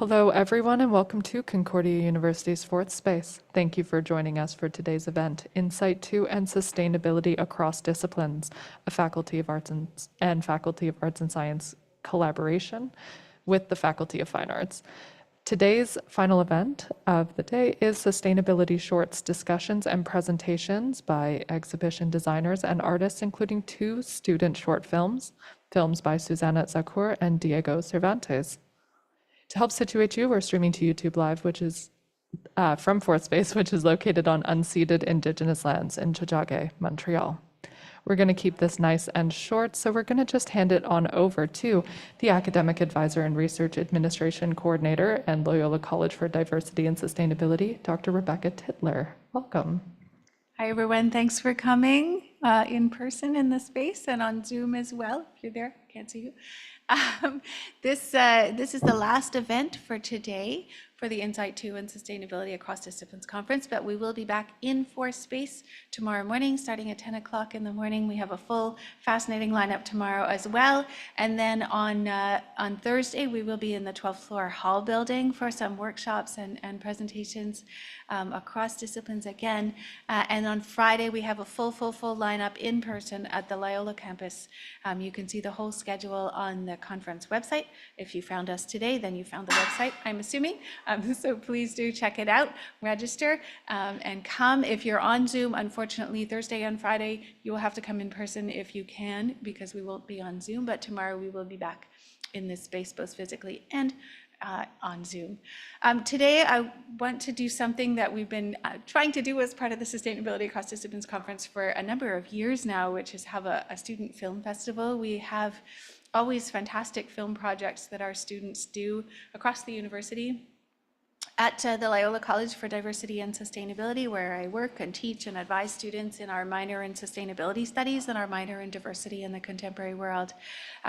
Hello, everyone, and welcome to Concordia University's Fourth Space. Thank you for joining us for today's event, Insight to and Sustainability Across Disciplines, a Faculty of Arts and Faculty of Arts and Science collaboration with the Faculty of Fine Arts. Today's final event of the day is Sustainability Shorts discussions and presentations by exhibition designers and artists, including 2 student short films by Suzannah, Zakour, and Diego Cervantes. To help situate you, we're streaming to YouTube Live, which is from Fourth Space, which is located on unceded Indigenous lands in Tiohtià:ke, Montreal. We're going to keep this nice and short, so we're going to just hand it on over to the Academic Advisor and Research Administration Coordinator and Loyola College for Diversity and Sustainability, Dr. Rebecca Titler. Welcome. Hi, everyone. Thanks for coming in person in the space and on Zoom as well. If you're there, can't see you. This is the last event for today for the Insight to and Sustainability Across Disciplines Conference, but we will be back in Fourth Space tomorrow morning, starting at 10 o'clock in the morning. We have a full, fascinating lineup tomorrow as well. And then on Thursday, we will be in the 12th floor hall building for some workshops and presentations across disciplines again. And on Friday, we have a full lineup in person at the Loyola campus. You can see the whole schedule on the conference website. If you found us today, then you found the website, I'm assuming. So please do check it out, register, and come. If you're on Zoom, unfortunately, Thursday and Friday, you will have to come in person if you can, because we won't be on Zoom, but tomorrow we will be back in this space, both physically and on Zoom. Today, I want to do something that we've been trying to do as part of the Sustainability Across Disciplines Conference for a number of years now, which is have a student film festival. We have always fantastic film projects that our students do across the university. At the Loyola College for Diversity and Sustainability, where I work and teach and advise students in our minor in sustainability studies and our minor in diversity in the contemporary world.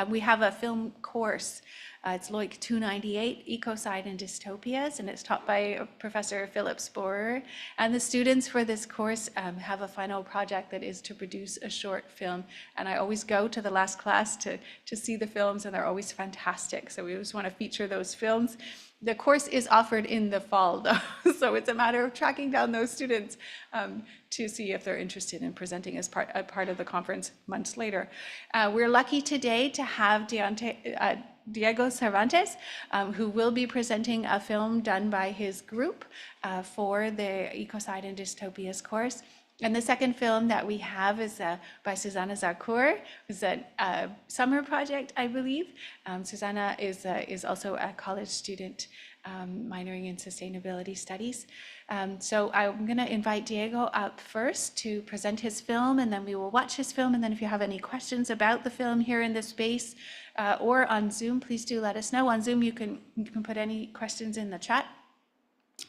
We have a film course. It's Loic 298, Ecocide and Dystopias, and it's taught by Professor Philip Sporer. And the students for this course have a final project that is to produce a short film. And I always go to the last class to see the films, and they're always fantastic. So we just want to feature those films. The course is offered in the fall, though, so it's a matter of tracking down those students to see if they're interested in presenting as part of the conference months later. We're lucky today to have Diego Cervantes, who will be presenting a film done by his group for the Ecocide and Dystopias course. And the second film that we have is by Suzannah Zakour. It's a summer project, I believe. Suzannah is also a college student minoring in sustainability studies. So I'm going to invite Diego up first to present his film, and then we will watch his film. And then if you have any questions about the film here in this space or on Zoom, please do let us know. On Zoom, you can put any questions in the chat.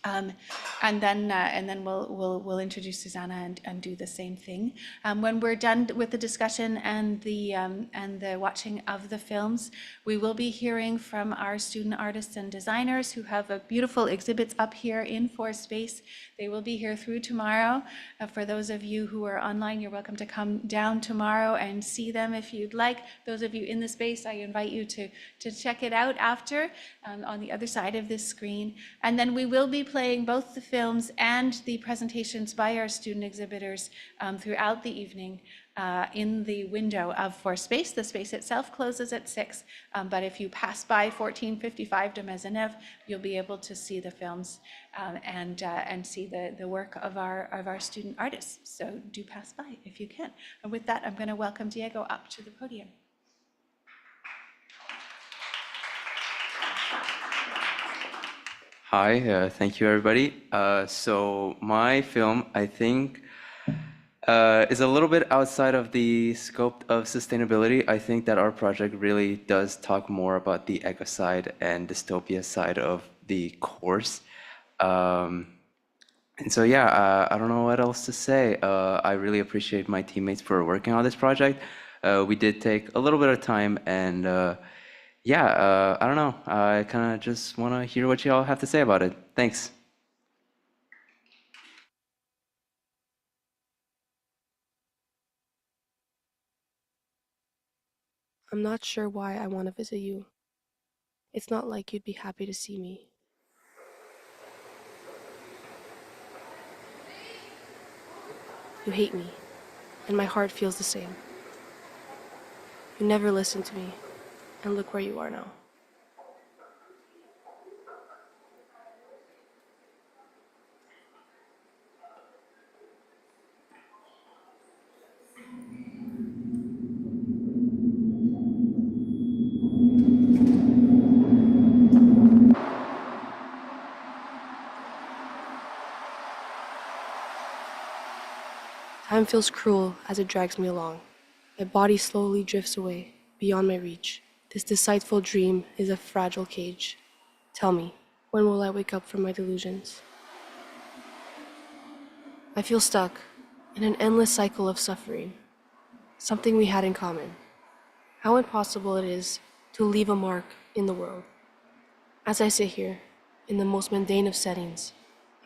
And then we'll introduce Suzannah and do the same thing. When we're done with the discussion and the watching of the films, we will be hearing from our student artists and designers who have beautiful exhibits up here in Fourth Space. They will be here through tomorrow. For those of you who are online, you're welcome to come down tomorrow and see them if you'd like. Those of you in the space, I invite you to check it out after on the other side of this screen. And then we will be playing both the films and the presentations by our student exhibitors throughout the evening in the window of Fourth Space. The space itself closes at 6, but if you pass by 1455 de Maisonneuve, you'll be able to see the films and see the work of our student artists. So do pass by if you can. And with that, I'm going to welcome Diego up to the podium. Hi, thank you everybody. So my film, I think, is a little bit outside of the scope of sustainability. I think that our project really does talk more about the ecocide and dystopia side of the course. And so yeah, I don't know what else to say. I really appreciate my teammates for working on this project. We did take a little bit of time and yeah, I don't know. I kind of just want to hear what you all have to say about it. Thanks. I'm not sure why I want to visit you. It's not like you'd be happy to see me. You hate me, and my heart feels the same. You never listened to me, and look where you are now. Time feels cruel as it drags me along. My body slowly drifts away, beyond my reach. This deceitful dream is a fragile cage. Tell me, when will I wake up from my delusions? I feel stuck in an endless cycle of suffering, something we had in common. How impossible it is to leave a mark in the world. As I sit here, in the most mundane of settings,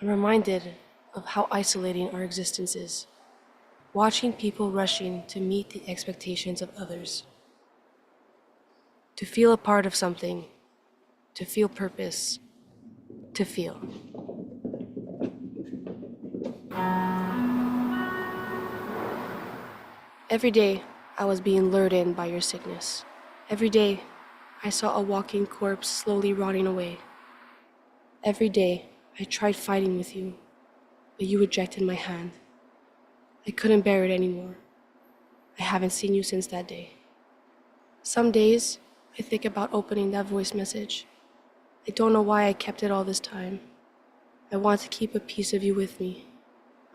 I'm reminded of how isolating our existence is. Watching people rushing to meet the expectations of others. To feel a part of something, to feel purpose, to feel. Every day, I was being lured in by your sickness. Every day, I saw a walking corpse slowly rotting away. Every day, I tried fighting with you, but you rejected my hand. I couldn't bear it anymore. I haven't seen you since that day. Some days, I think about opening that voice message. I don't know why I kept it all this time. I want to keep a piece of you with me,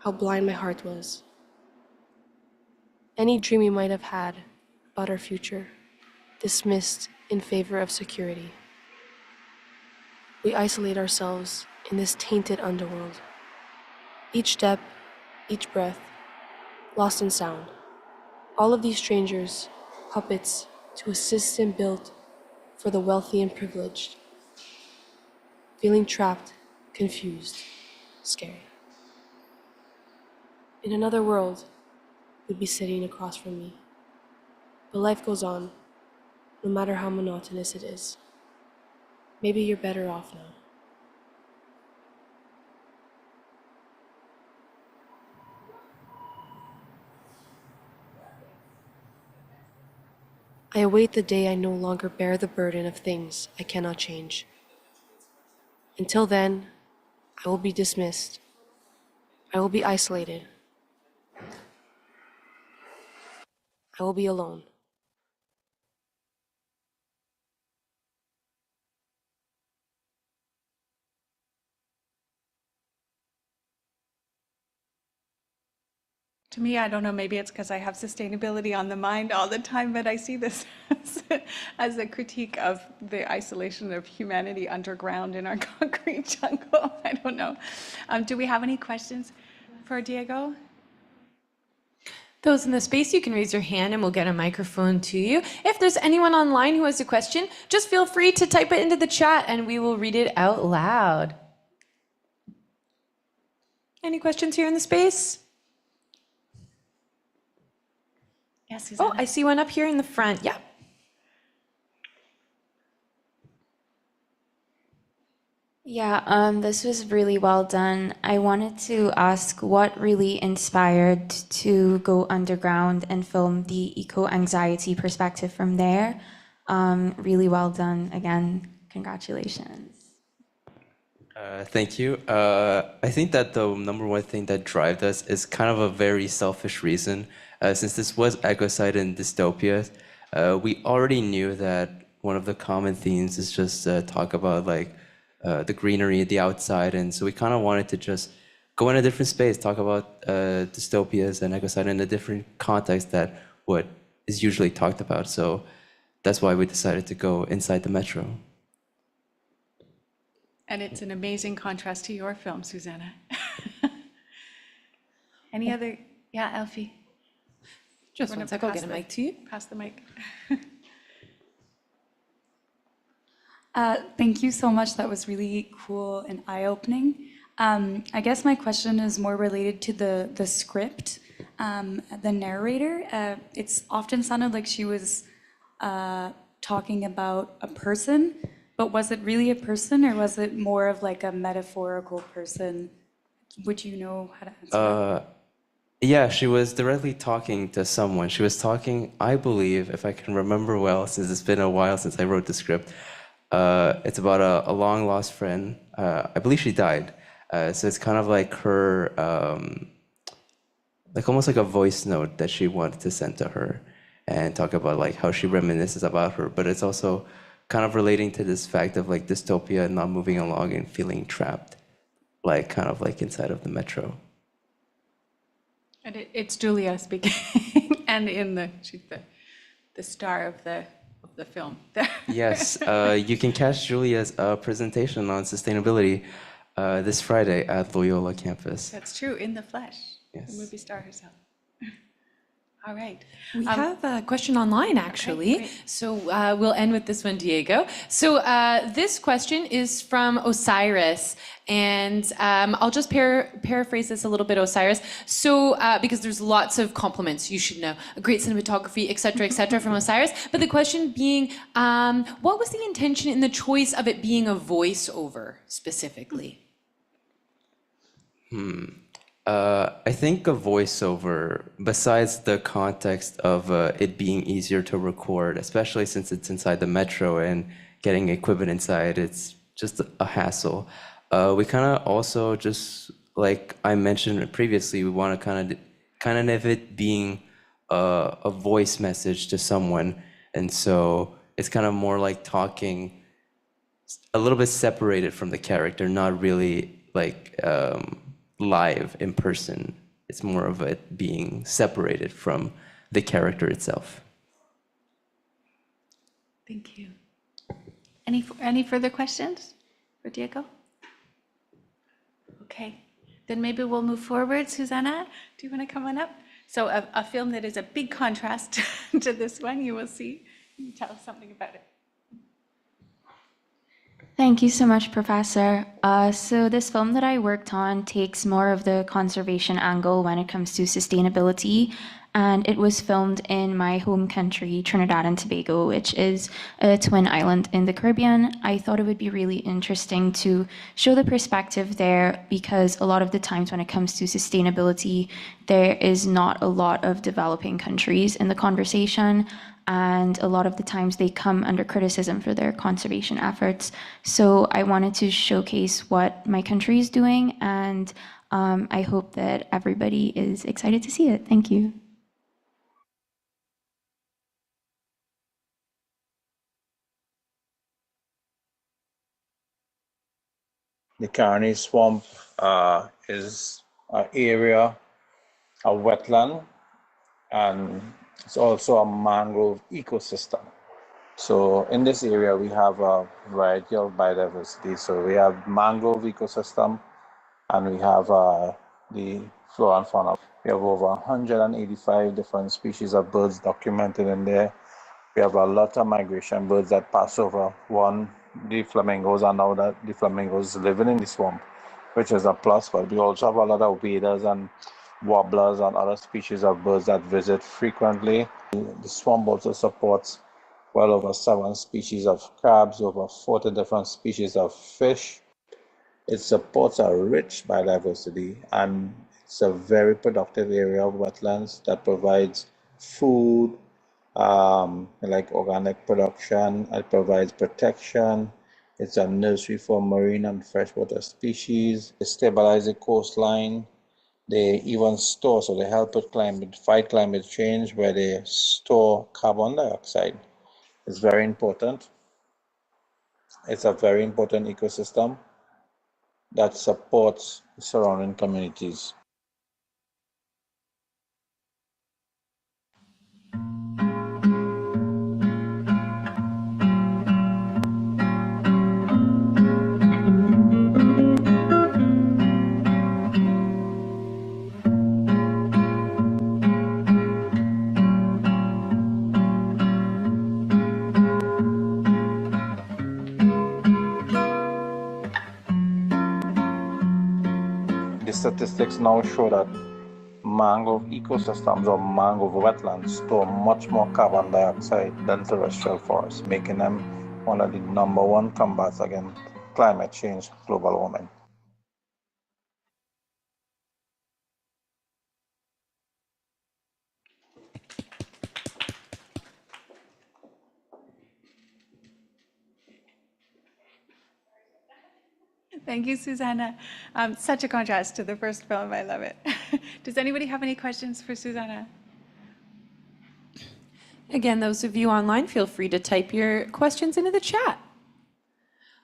how blind my heart was. Any dream we might have had about our future, dismissed in favor of security. We isolate ourselves in this tainted underworld. Each step, each breath, lost in sound. All of these strangers, puppets to a system built for the wealthy and privileged. Feeling trapped, confused, scared. In another world, you'd be sitting across from me. But life goes on, no matter how monotonous it is. Maybe you're better off now. I await the day I no longer bear the burden of things I cannot change. Until then, I will be dismissed. I will be isolated. I will be alone. To me, I don't know, maybe it's because I have sustainability on the mind all the time, but I see this as a critique of the isolation of humanity underground in our concrete jungle. I don't know. Do we have any questions for Diego? Those in the space, you can raise your hand and we'll get a microphone to you. If there's anyone online who has a question, just feel free to type it into the chat and we will read it out loud. Any questions here in the space? Yes, Suzannah. Oh, I see one up here in the front. Yeah. Yeah, this was really well done. I wanted to ask what really inspired to go underground and film the eco-anxiety perspective from there. Really well done. Again, congratulations. Thank you. I think that the number one thing that drives us is kind of a very selfish reason. Since this was ecocide and dystopia, we already knew that one of the common themes is just talk about like the greenery, the outside, and so we kind of wanted to just go in a different space, talk about dystopias and ecocide in a different context that what is usually talked about. So that's why we decided to go inside the metro. And it's an amazing contrast to your film, Suzannah. Any other? Yeah, Elfie. Just Wanna one sec, I'll pass get a the- mic to you. Pass the mic. Thank you so much. That was really cool and eye-opening. I guess my question is more related to the script. The narrator, it's often sounded like she was talking about a person, but was it really a person or was it more of like a metaphorical person? Would you know how to answer that? Yeah, she was directly talking to someone. She was talking, I believe, if I can remember well, since it's been a while since I wrote the script, it's about a long lost friend. I believe she died. So it's kind of like her, like almost like a voice note that she wanted to send to her and talk about like how she reminisces about her. But it's also kind of relating to this fact of like dystopia and not moving along and feeling trapped, like kind of like inside of the metro. And it's Julia speaking, and she's the star of the film. Yes, you can catch Julia's presentation on sustainability this Friday at Loyola campus. That's true, in the flesh. Yes. The movie star herself. All right. We have a question online, actually. great. So we'll end with this one, Diego. So this question is from Osiris. And I'll just paraphrase this a little bit, Osiris. So, because there's lots of compliments, you should know, a great cinematography, et cetera, from Osiris. But the question being, what was the intention in the choice of it being a voiceover specifically? I think a voiceover, besides the context of it being easier to record, especially since it's inside the metro and getting equipment inside, it's just a hassle. We kind of also just, like I mentioned previously, we want to kind of it being a voice message to someone. And so it's kind of more like talking a little bit separated from the character, not really like live in person. It's more of it being separated from the character itself. Thank you. Any further questions for Diego? Okay, then maybe we'll move forward. Suzannah, do you want to come on up? So a film that is a big contrast to this one, you will see. Can you tell us something about it? Thank you so much, Professor. So this film that I worked on takes more of the conservation angle when it comes to sustainability, and it was filmed in my home country, Trinidad and Tobago, which is a twin island in the Caribbean. I thought it would be really interesting to show the perspective there because a lot of the times when it comes to sustainability, there is not a lot of developing countries in the conversation. And a lot of the times they come under criticism for their conservation efforts. So I wanted to showcase what my country is doing, and I hope that everybody is excited to see it. Thank you. The Carney Swamp is an area, a wetland, and it's also a mangrove ecosystem. So in this area, we have a variety of biodiversity. So we have mangrove ecosystem, and we have the flora and fauna. We have over 185 different species of birds documented in there. We have a lot of migration birds that pass over. The flamingos, and now that the flamingos living in the swamp, which is a plus. But we also have a lot of waders and warblers and other species of birds that visit frequently. The swamp also supports well over 7 species of crabs, over 40 different species of fish. It supports a rich biodiversity, and it's a very productive area of wetlands that provides food, like organic production. It provides protection. It's a nursery for marine and freshwater species. They stabilize the coastline. They even store, so they help with fight climate change, where they store carbon dioxide. It's very important. It's a very important ecosystem that supports surrounding communities. The statistics now show that mangrove ecosystems or mangrove wetlands store much more carbon dioxide than terrestrial forests, making them one of the #1 combats against climate change, global warming. Thank you, Suzannah. Such a contrast to the first film. I love it. Does anybody have any questions for Suzannah? Again, those of you online, feel free to type your questions into the chat.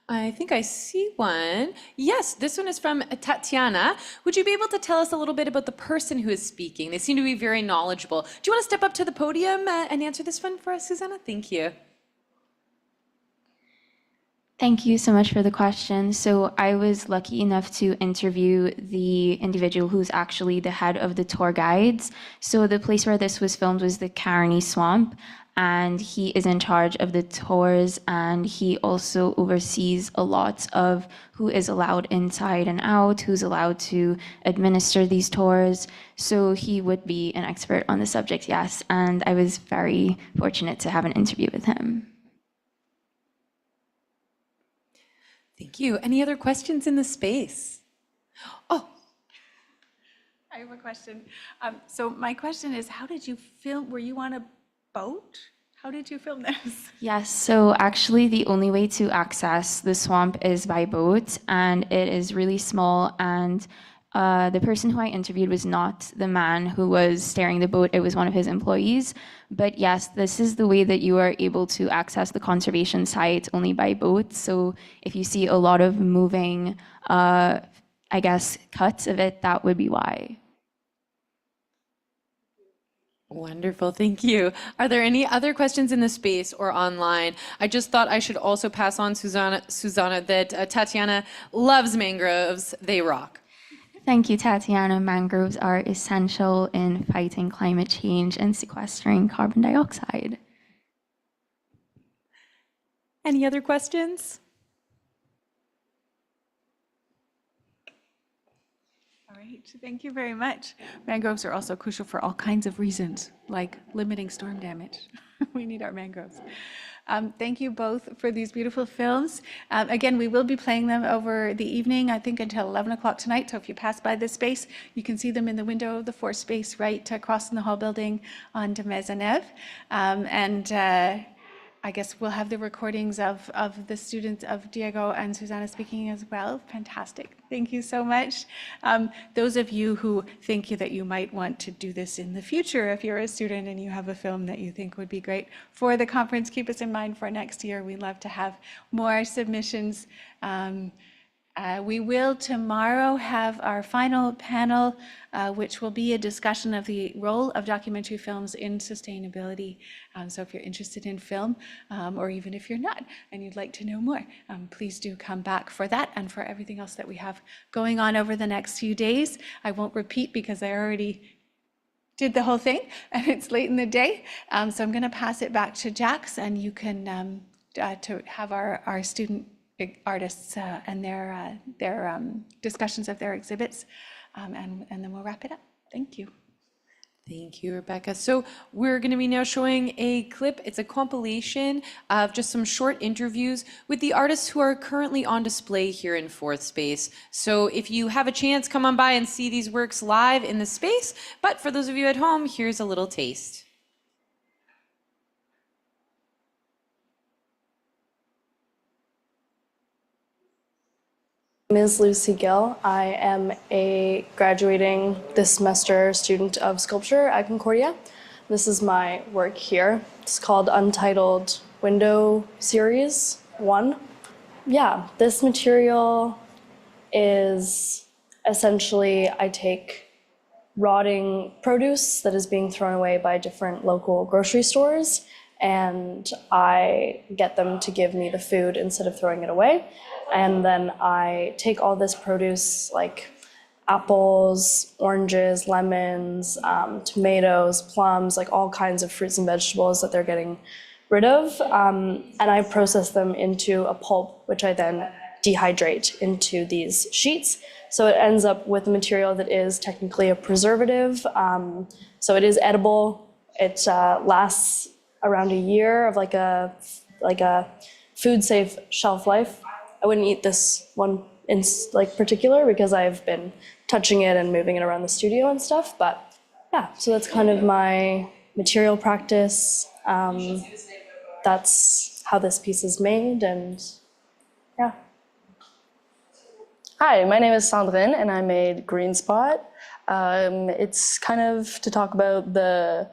I think I see one. Yes, this one is from Tatiana. Would you be able to tell us a little bit about the person who is speaking? They seem to be very knowledgeable. Do you want to step up to the podium and answer this one for us, Suzannah? Thank you. Thank you so much for the question. So I was lucky enough to interview the individual who's actually the head of the tour guides. So the place where this was filmed was the Carney Swamp, and he is in charge of the tours, and he also oversees a lot of who is allowed inside and out, who's allowed to administer these tours. So he would be an expert on the subject, yes, and I was very fortunate to have an interview with him. Thank you. Any other questions in the space? Oh, I have a question. So my question is, how did you film? Were you on a boat? How did you film this? Yes, so actually the only way to access the swamp is by boat, and it is really small, and the person who I interviewed was not the man who was steering the boat, it was one of his employees. But yes, this is the way that you are able to access the conservation site, only by boat. So if you see a lot of moving, I guess, cuts of it, that would be why. wonderful. Thank you. Are there any other questions in the space or online? I just thought I should also pass on, Suzannah, that Tatiana loves mangroves. They rock. Thank you, Tatiana. Mangroves are essential in fighting climate change and sequestering carbon dioxide. Any other questions? All right, thank you very much. Mangroves are also crucial for all kinds of reasons, like limiting storm damage. We need our mangroves. Thank you both for these beautiful films. Again, we will be playing them over the evening, I think until 11 o'clock tonight. So if you pass by this space, you can see them in the window of the fourth space right across in the hall building on de Maisonneuve. I guess we'll have the recordings of the students of Diego and Suzannah speaking as well. Fantastic. Thank you so much. Those of you who think that you might want to do this in the future, if you're a student and you have a film that you think would be great for the conference, keep us in mind for next year. We'd love to have more submissions. We will tomorrow have our final panel, which will be a discussion of the role of documentary films in sustainability. So if you're interested in film, or even if you're not and you'd like to know more, please do come back for that and for everything else that we have going on over the next few days. I won't repeat because I already did the whole thing and it's late in the day. So I'm going to pass it back to Jax, and you can to have our student artists and their discussions of their exhibits, and then we'll wrap it up. Thank you. Thank you, Rebecca. So we're going to be now showing a clip. It's a compilation of just some short interviews with the artists who are currently on display here in Fourth Space. So if you have a chance, come on by and see these works live in the space. But for those of you at home, here's a little taste. My name is Lucy Gill. I am a graduating this semester student of sculpture at Concordia. This is my work here. It's called Untitled Window Series 1. Yeah, this material is essentially, I take rotting produce that is being thrown away by different local grocery stores, and I get them to give me the food instead of throwing it away. And then I take all this produce, like apples, oranges, lemons, tomatoes, plums, like all kinds of fruits and vegetables that they're getting rid of, and I process them into a pulp, which I then dehydrate into these sheets. So it ends up with a material that is technically a preservative. So it is edible. It lasts around a year of like a food safe shelf life. I wouldn't eat this one in particular because I've been touching it and moving it around the studio and stuff. But yeah, so that's kind of my material practice. That's how this piece is made, and yeah. Hi, my name is Sandrine, and I made Green Spot. It's kind of to talk about the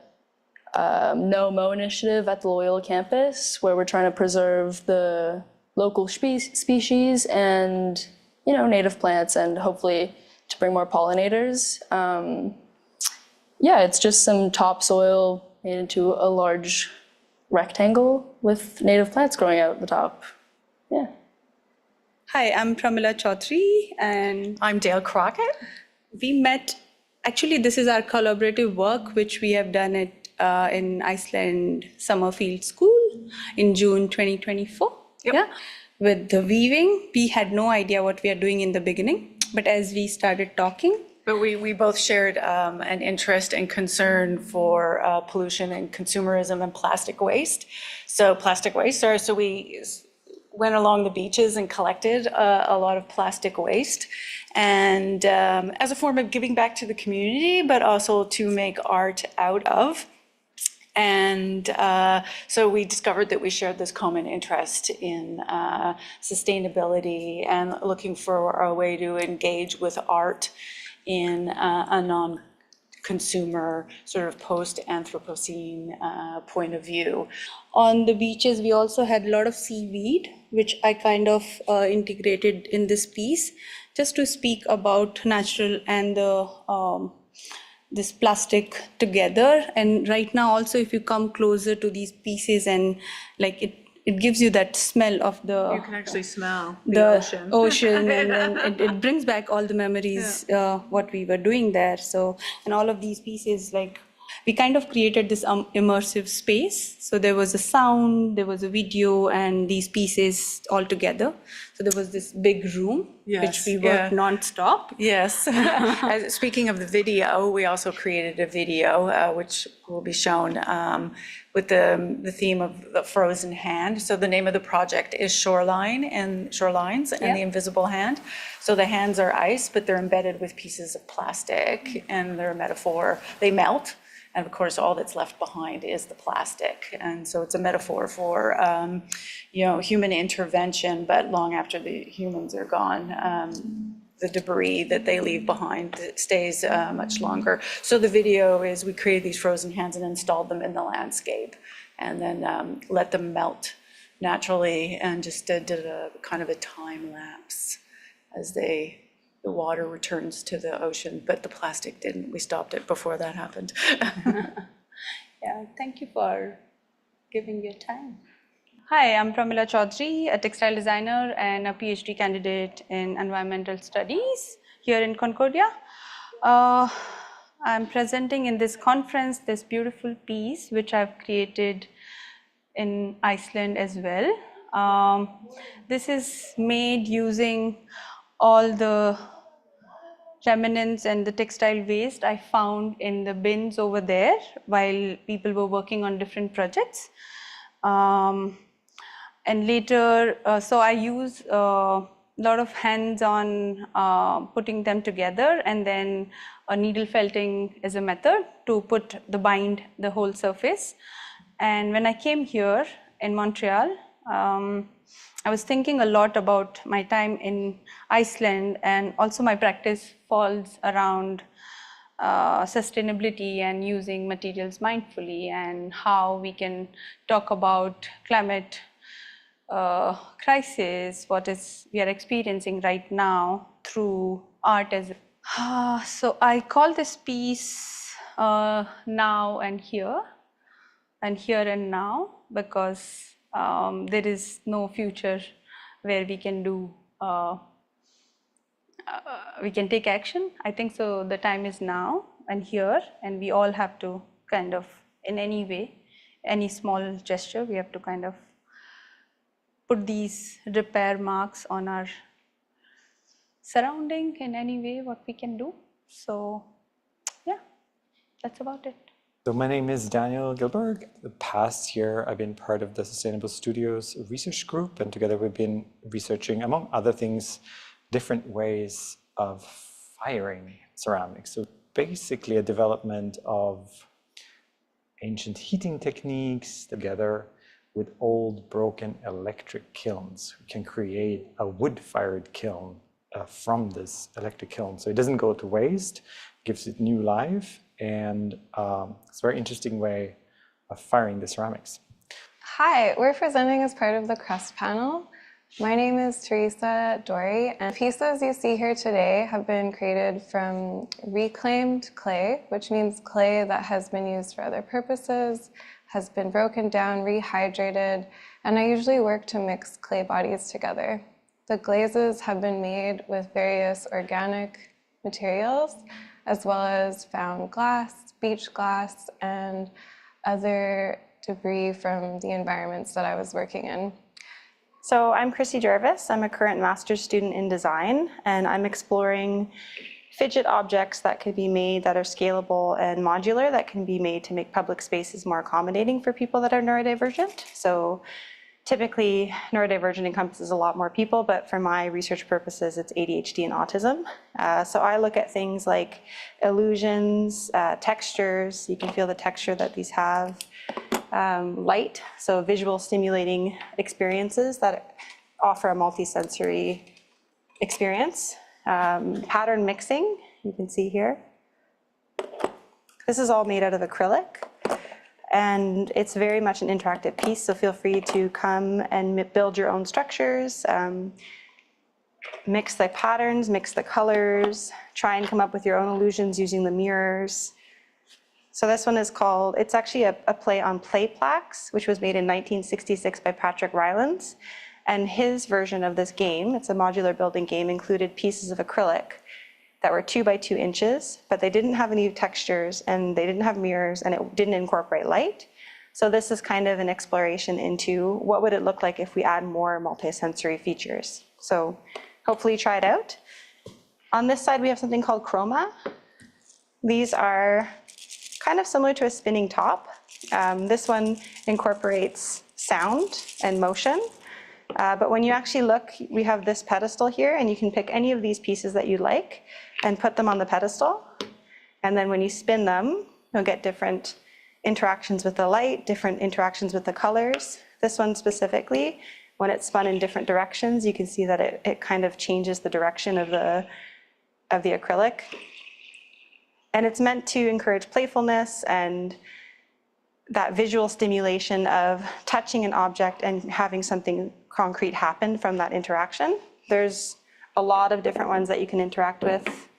No Mow initiative at the Loyola campus, where we're trying to preserve the local species and, native plants, and hopefully to bring more pollinators. Yeah, it's just some topsoil made into a large rectangle with native plants growing out the top. Yeah. Hi, I'm Pramila Chaudhary, and I'm Dale Crockett. we met. Actually, this is our collaborative work, which we have done in Iceland Summerfield School in June 2024. Yep. Yeah, with the weaving, we had no idea what we are doing in the beginning, but as we started talking, But we both shared an interest and concern for pollution and consumerism and plastic waste. So we went along the beaches and collected a lot of plastic waste, and as a form of giving back to the community, but also to make art out of. And so we discovered that we shared this common interest in sustainability and looking for a way to engage with art in a non-consumer sort of post-Anthropocene point of view. on the beaches, we also had a lot of seaweed, which I kind of integrated in this piece, just to speak about natural and the this plastic together. And right now, also, if you come closer to these pieces, and like it gives you that smell of the You can actually smell the ocean. ocean, and then it brings back all the memories what we were doing there. So, and all of these pieces, like, we kind of created this immersive space. So there was a sound, there was a video, and these pieces all together. So there was this big room, which Yes, we worked yeah. nonstop. Yes. Speaking of the video, we also created a video which will be shown with the theme of the frozen hand. So the name of the project is Shorelines and the Invisible Hand. So the hands are ice, but they're embedded with pieces of plastic, and they're a metaphor. They melt. And of course, all that's left behind is the plastic. And so it's a metaphor for, human intervention, but long after the humans are gone, the debris that they leave behind stays much longer. So the video is, we created these frozen hands and installed them in the landscape, and then let them melt naturally, and just did a kind of a time lapse as the water returns to the ocean, but the plastic didn't. We stopped it before that happened. Yeah, thank you for giving your time. Hi, I'm Pramila Chaudhary, a textile designer and a PhD candidate in environmental studies here in Concordia. I'm presenting in this conference this beautiful piece which I've created in Iceland as well. This is made using all the remnants and the textile waste I found in the bins over there while people were working on different projects. And later, so I use a lot of hands-on putting them together, and then needle felting is a method to bind the whole surface. And when I came here in Montreal, I was thinking a lot about my time in Iceland, and also my practice falls around sustainability and using materials mindfully, and how we can talk about climate crisis, we are experiencing right now through art as so I call this piece Now and Here, and Here and Now, because there is no future where we can do we can take action. I think so the time is now and here, and we all have to kind of, in any way, any small gesture, we have to kind of put these repair marks on our surrounding in any way what we can do. So yeah, that's about it. So my name is Daniel Gilberg. The past year, I've been part of the Sustainable Studios research group, and together we've been researching, among other things, different ways of firing ceramics. So basically a development of ancient heating techniques together with old broken electric kilns. We can create a wood-fired kiln from this electric kiln. So it doesn't go to waste, gives it new life, and it's a very interesting way of firing the ceramics. Hi, we're presenting as part of the crust panel. My name is Teresa Dory, and the pieces you see here today have been created from reclaimed clay, which means clay that has been used for other purposes, has been broken down, rehydrated, and I usually work to mix clay bodies together. The glazes have been made with various organic materials, as well as found glass, beach glass, and other debris from the environments that I was working in. So I'm Chrissy Jarvis. I'm a current master's student in design, and I'm exploring fidget objects that could be made that are scalable and modular, that can be made to make public spaces more accommodating for people that are neurodivergent. So typically, neurodivergent encompasses a lot more people, but for my research purposes, it's ADHD and autism. So I look at things like illusions, textures. You can feel the texture that these have. Light, so visual stimulating experiences that offer a multisensory experience. Pattern mixing, you can see here. This is all made out of acrylic, and it's very much an interactive piece, so feel free to come and build your own structures, mix the patterns, mix the colors, try and come up with your own illusions using the mirrors. So this one is called, it's actually a play on play plaques, which was made in 1966 by Patrick Rylance. And his version of this game, it's a modular building game, included pieces of acrylic that were 2 by 2 inches, but they didn't have any textures and they didn't have mirrors and it didn't incorporate light. So this is kind of an exploration into what would it look like if we add more multisensory features. So hopefully try it out. On this side, we have something called chroma. These are kind of similar to a spinning top. This one incorporates sound and motion. But when you actually look, we have this pedestal here, and you can pick any of these pieces that you like and put them on the pedestal. And then when you spin them, you'll get different interactions with the light, different interactions with the colors. This one specifically, when it's spun in different directions, you can see that it kind of changes the direction of the acrylic. And it's meant to encourage playfulness and that visual stimulation of touching an object and having something concrete happen from that interaction. There's a lot of different ones that you can interact with.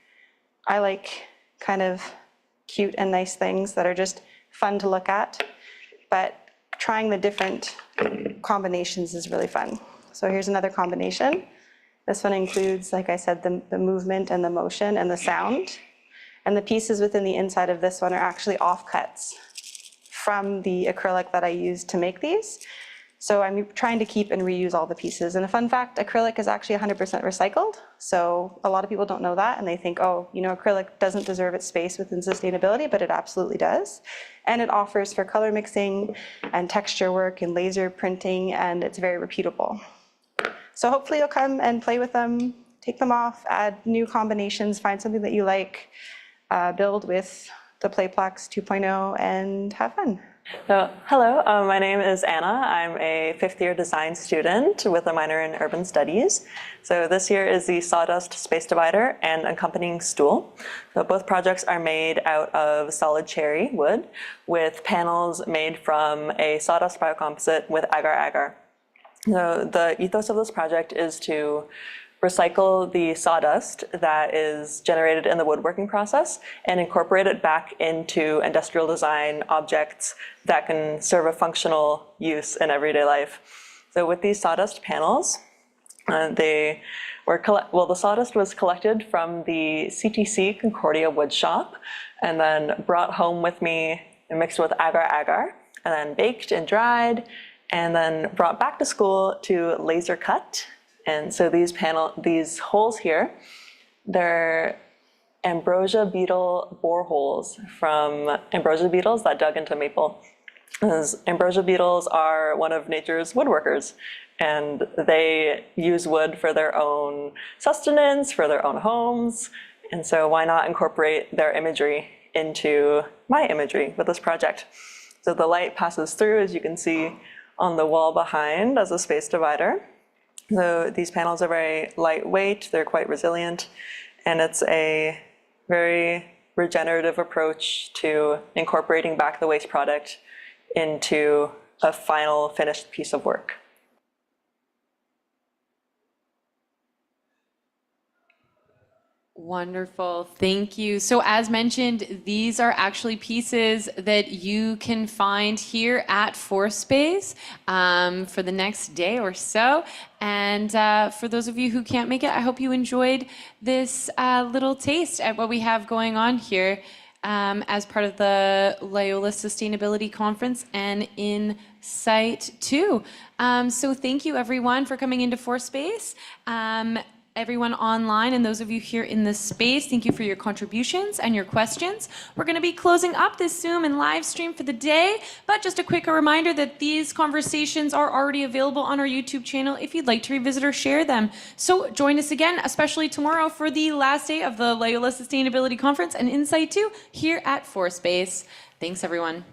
I like kind of cute and nice things that are just fun to look at, but trying the different combinations is really fun. So here's another combination. This one includes, like I said, the movement and the motion and the sound. And the pieces within the inside of this one are actually offcuts from the acrylic that I used to make these. So I'm trying to keep and reuse all the pieces. And a fun fact, acrylic is actually 100% recycled. So a lot of people don't know that, and they think, oh, you know, acrylic doesn't deserve its space within sustainability, but it absolutely does. And it offers for color mixing and texture work and laser printing, and it's very repeatable. So hopefully you'll come and play with them, take them off, add new combinations, find something that you like, build with the PlayPlax 2.0 and have fun. So, hello, my name is Anna. I'm a 5th year design student with a minor in urban studies. So this year is the sawdust space divider and accompanying stool. So both projects are made out of solid cherry wood with panels made from a sawdust biocomposite with agar-agar. So the ethos of this project is to recycle the sawdust that is generated in the woodworking process and incorporate it back into industrial design objects that can serve a functional use in everyday life. So with these sawdust panels, the sawdust was collected from the CTC Concordia wood shop and then brought home with me and mixed with agar-agar and then baked and dried and then brought back to school to laser cut. And so these holes here, they're ambrosia beetle boreholes from ambrosia beetles that dug into maple. As ambrosia beetles are one of nature's woodworkers, and they use wood for their own sustenance, for their own homes. And so why not incorporate their imagery into my imagery with this project? So the light passes through, as you can see on the wall behind, as a space divider. So these panels are very lightweight, they're quite resilient, and it's a very regenerative approach to incorporating back the waste product into a final finished piece of work. Wonderful, thank you. So as mentioned, these are actually pieces that you can find here at ForSpace for the next day or so. And for those of you who can't make it, I hope you enjoyed this little taste at what we have going on here as part of the Loyola Sustainability Conference and Insight 2. So thank you everyone for coming into ForSpace. Everyone online and those of you here in this space, thank you for your contributions and your questions. We're going to be closing up this Zoom and live stream for the day, but just a quick reminder that these conversations are already available on our YouTube channel if you'd like to revisit or share them. So join us again, especially tomorrow for the last day of the Loyola Sustainability Conference and Insight 2 here at ForSpace. Thanks everyone.